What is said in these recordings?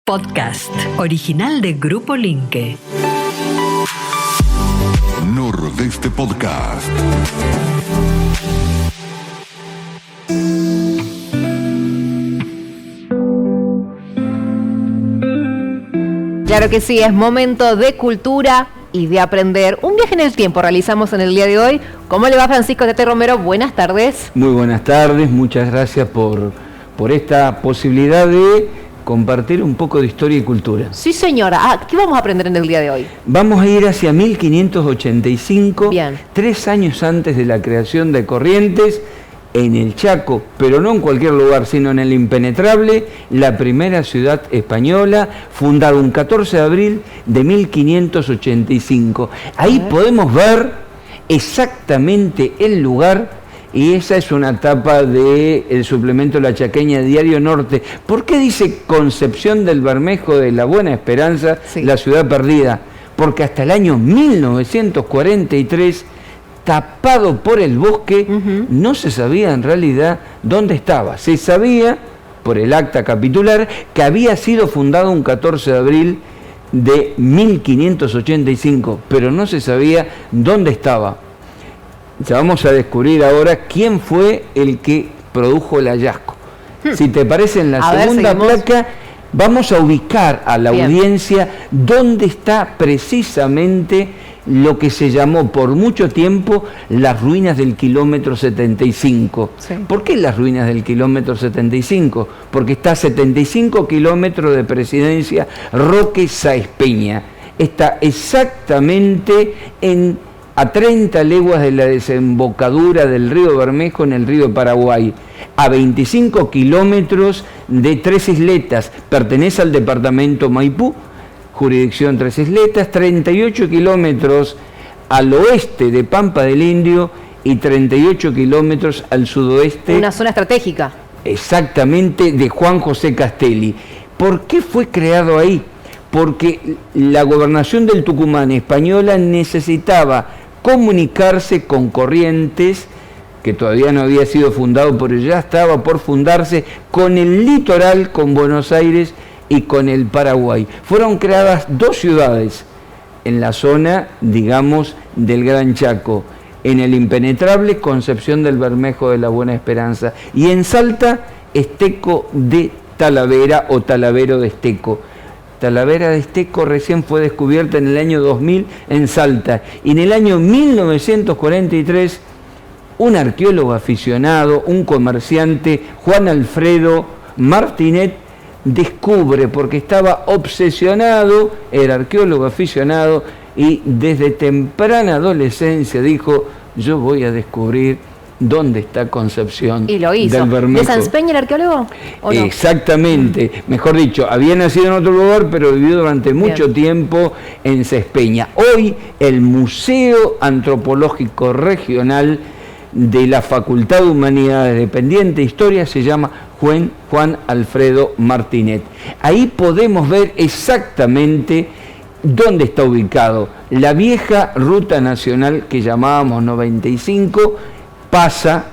Podcast original de Grupo Linke. Nordeste Podcast. Claro que sí, es momento de cultura y de aprender. Un viaje en el tiempo realizamos en el día de hoy. ¿Cómo le va, Francisco Tete Romero? Buenas tardes. Muy buenas tardes, muchas gracias por esta posibilidad de compartir un poco de historia y cultura. Sí, señora. ¿Qué vamos a aprender en el día de hoy? Vamos a ir hacia 1585, Bien. 3 años antes de la creación de Corrientes, en el Chaco, pero no en cualquier lugar, sino en el Impenetrable, la primera ciudad española, fundada un 14 de abril de 1585. Ahí podemos ver exactamente el lugar. Y esa es una tapa del suplemento La Chaqueña, Diario Norte. ¿Por qué dice Concepción del Bermejo de la Buena Esperanza, sí, la ciudad perdida? Porque hasta el año 1943, tapado por el bosque, no se sabía en realidad dónde estaba. Se sabía, por el acta capitular, que había sido fundado un 14 de abril de 1585, pero no se sabía dónde estaba. Ya vamos a descubrir ahora quién fue el que produjo el hallazgo. Si te parece, en la segunda placa vamos a ubicar a la audiencia dónde está precisamente lo que se llamó por mucho tiempo las ruinas del kilómetro 75. Sí. ¿Por qué las ruinas del kilómetro 75? Porque está a 75 kilómetros de Presidencia Roque Sáez Peña. Está exactamente a 30 leguas de la desembocadura del río Bermejo en el río Paraguay, a 25 kilómetros de Tres Isletas, pertenece al departamento Maipú, jurisdicción Tres Isletas, 38 kilómetros al oeste de Pampa del Indio y 38 kilómetros al sudoeste. Una zona estratégica. Exactamente, de Juan José Castelli. ¿Por qué fue creado ahí? Porque la gobernación del Tucumán española necesitaba comunicarse con Corrientes, que todavía no había sido fundado, pero ya estaba por fundarse, con el litoral, con Buenos Aires y con el Paraguay. Fueron creadas 2 ciudades en la zona, digamos, del Gran Chaco. En el Impenetrable, Concepción del Bermejo de la Buena Esperanza. Y en Salta, Esteco de Talavera o Talavero de Esteco. Talavera de Esteco recién fue descubierta en el año 2000 en Salta. Y en el año 1943, un arqueólogo aficionado, un comerciante, Juan Alfredo Martinet, descubre, porque estaba obsesionado, era arqueólogo aficionado, y desde temprana adolescencia dijo: yo voy a descubrir dónde está Concepción. Y lo hizo. Del Bermejo. ¿De Sáenz Peña el arqueólogo? ¿O no? Exactamente. Mejor dicho, había nacido en otro lugar, pero vivió durante mucho tiempo en Sáenz Peña. Hoy el Museo Antropológico Regional de la Facultad de Humanidades, dependiente de Historia, se llama Juan Alfredo Martinet. Ahí podemos ver exactamente dónde está ubicado. La vieja ruta nacional que llamábamos 95, pasa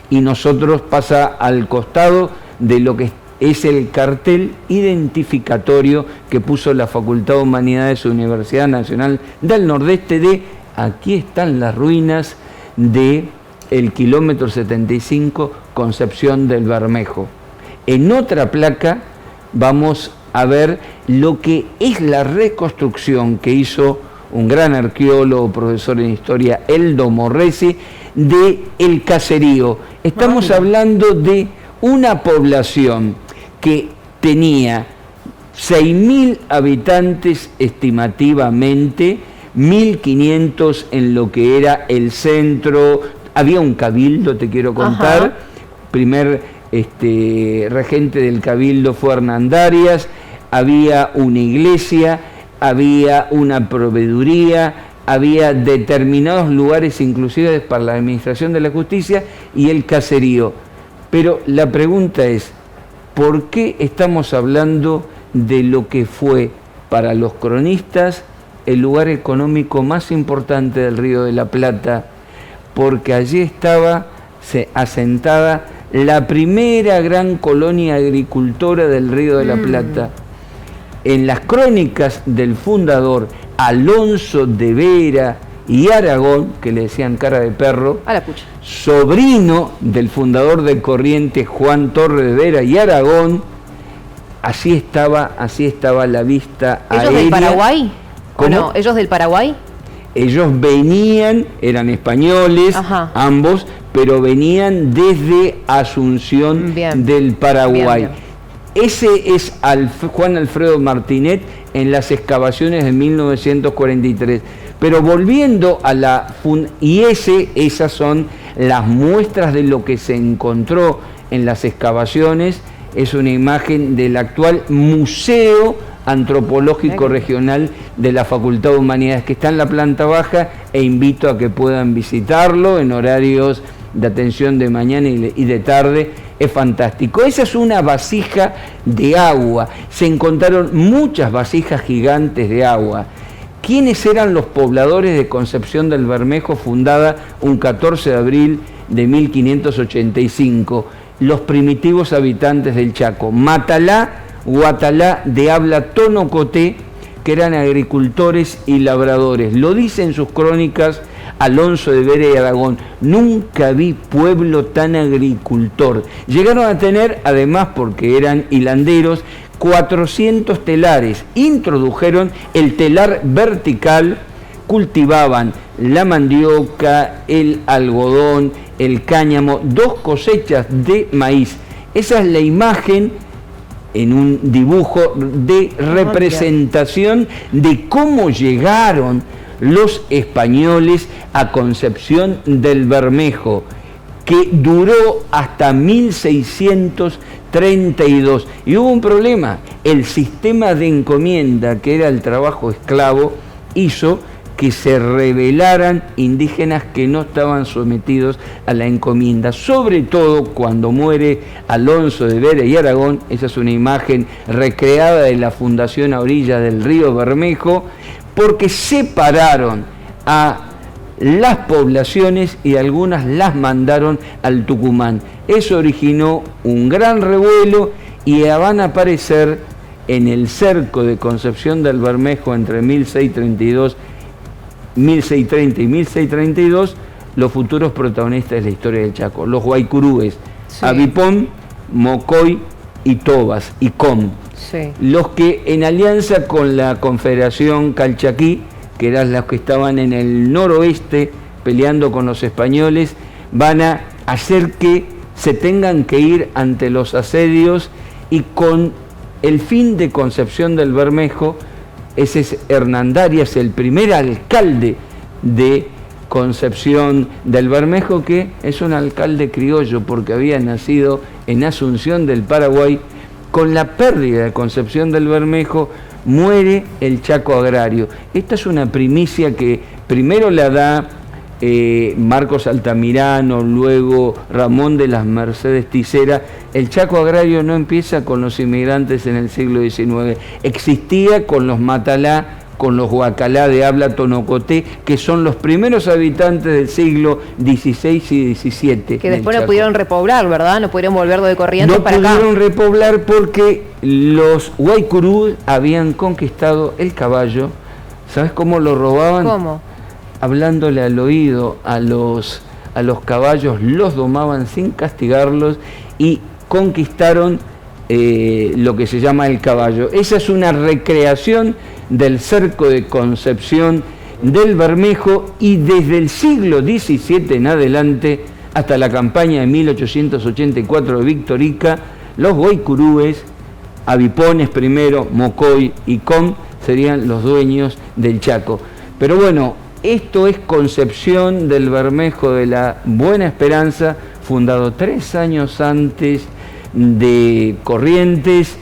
y nosotros pasa al costado de lo que es el cartel identificatorio que puso la Facultad de Humanidades de la Universidad Nacional del Nordeste de: aquí están las ruinas de el kilómetro 75, Concepción del Bermejo. En otra placa vamos a ver lo que es la reconstrucción que hizo un gran arqueólogo, profesor en historia, Eldo Morresi, de el caserío. Estamos hablando de una población que tenía 6.000 habitantes estimativamente, 1.500 en lo que era el centro. Había un cabildo, te quiero contar. Primer regente del cabildo fue Hernandarias. Había una iglesia, había una proveeduría, había determinados lugares inclusive para la administración de la justicia y el caserío. Pero la pregunta es: ¿por qué estamos hablando de lo que fue para los cronistas el lugar económico más importante del Río de la Plata? Porque allí estaba asentada la primera gran colonia agricultora del Río de la Plata. en las crónicas del fundador Alonso de Vera y Aragón, que le decían cara de perro, A la pucha. sobrino del fundador de Corrientes, Juan Torres de Vera y Aragón, así estaba la vista ¿Ellos aérea. del Paraguay? ¿Cómo? ¿O no? ¿Ellos del Paraguay? Ellos venían, eran españoles, Ajá. ambos, pero venían desde Asunción Bien. del Paraguay. Bien, Ese es Juan Alfredo Martinet en las excavaciones de 1943. Pero volviendo a esas son las muestras de lo que se encontró en las excavaciones. Es una imagen del actual Museo Antropológico Regional de la Facultad de Humanidades, que está en la planta baja, e invito a que puedan visitarlo en horarios de atención de mañana y de tarde. Es fantástico. Esa es una vasija de agua. Se encontraron muchas vasijas gigantes de agua. ¿Quiénes eran los pobladores de Concepción del Bermejo, fundada un 14 de abril de 1585? Los primitivos habitantes del Chaco, Matalá, Guatalá, de habla tonocoté, que eran agricultores y labradores. Lo dice en sus crónicas Alonso de Vera y Aragón: nunca vi pueblo tan agricultor. Llegaron a tener, además porque eran hilanderos, 400 telares. Introdujeron el telar vertical, cultivaban la mandioca, el algodón, el cáñamo, 2 cosechas de maíz. Esa es la imagen en un dibujo de representación de cómo llegaron los españoles a Concepción del Bermejo, que duró hasta 1632. Y hubo un problema: el sistema de encomienda, que era el trabajo esclavo, hizo que se rebelaran indígenas que no estaban sometidos a la encomienda, sobre todo cuando muere Alonso de Vera y Aragón. Esa es una imagen recreada de la fundación a orillas del río Bermejo, porque separaron a las poblaciones y algunas las mandaron al Tucumán. Eso originó un gran revuelo y van a aparecer en el cerco de Concepción del Bermejo entre 1630 y 1632 los futuros protagonistas de la historia del Chaco, los guaycurúes, sí. Avipón, Mocoy y Tobas y Com, sí. Los que en alianza con la Confederación Calchaquí, que eran los que estaban en el noroeste peleando con los españoles, van a hacer que se tengan que ir ante los asedios, y con el fin de Concepción del Bermejo, ese es Hernandarias, el primer alcalde de Concepción del Bermejo, que es un alcalde criollo porque había nacido en Asunción del Paraguay. Con la pérdida de Concepción del Bermejo muere el Chaco agrario. Esta es una primicia que primero la da Marcos Altamirano, luego Ramón de las Mercedes Ticera. El Chaco agrario no empieza con los inmigrantes en el siglo XIX, existía con los Matalá, con los Huacalá de habla tonocoté, que son los primeros habitantes del siglo XVI y XVII. Que después no pudieron repoblar, ¿verdad? No pudieron volver de Corrientes para acá. No pudieron repoblar porque los guaycurú habían conquistado el caballo. ¿Sabes cómo lo robaban? ¿Cómo? Hablándole al oído a los caballos, los domaban sin castigarlos y conquistaron lo que se llama el caballo. Esa es una recreación del cerco de Concepción del Bermejo, y desde el siglo XVII en adelante, hasta la campaña de 1884 de Victorica, los guaycurúes, Avipones primero, Mocoy y Com, serían los dueños del Chaco. Pero bueno, esto es Concepción del Bermejo de la Buena Esperanza, fundado 3 años antes de Corrientes,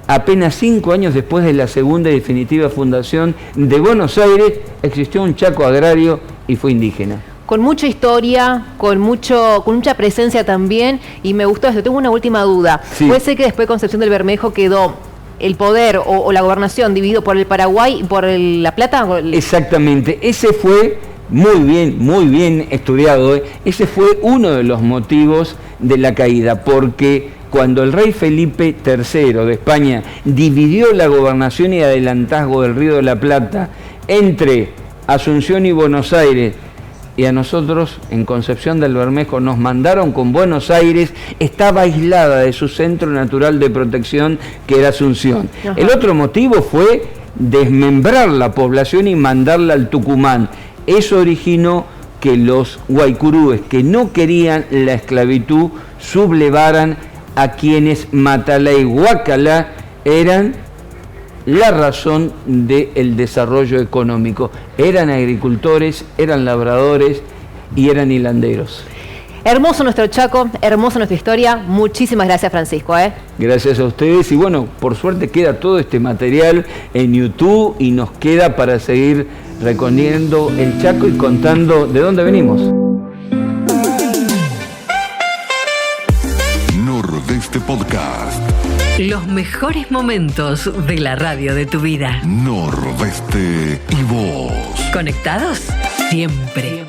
apenas 5 años después de la segunda y definitiva fundación de Buenos Aires. Existió un Chaco agrario y fue indígena. Con mucha historia, con mucha presencia también, y me gustó esto. Tengo una última duda. Sí. ¿Puede ser que después de Concepción del Bermejo quedó el poder o la gobernación dividido por el Paraguay y por La Plata? Exactamente, ese fue muy bien estudiado. Ese fue uno de los motivos de la caída, porque cuando el rey Felipe III de España dividió la gobernación y adelantazgo del Río de la Plata entre Asunción y Buenos Aires, y a nosotros en Concepción del Bermejo nos mandaron con Buenos Aires, estaba aislada de su centro natural de protección, que era Asunción. Ajá. El otro motivo fue desmembrar la población y mandarla al Tucumán. Eso originó que los guaycurúes, que no querían la esclavitud, sublevaran a quienes Matalá y Guacalá eran la razón del desarrollo económico. Eran agricultores, eran labradores y eran hilanderos. Hermoso nuestro Chaco, hermosa nuestra historia. Muchísimas gracias, Francisco. Gracias a ustedes y bueno, por suerte queda todo este material en YouTube y nos queda para seguir recorriendo el Chaco y contando de dónde venimos. Nordeste Podcast. Los mejores momentos de la radio de tu vida. Nordeste y vos. ¿Conectados? Siempre.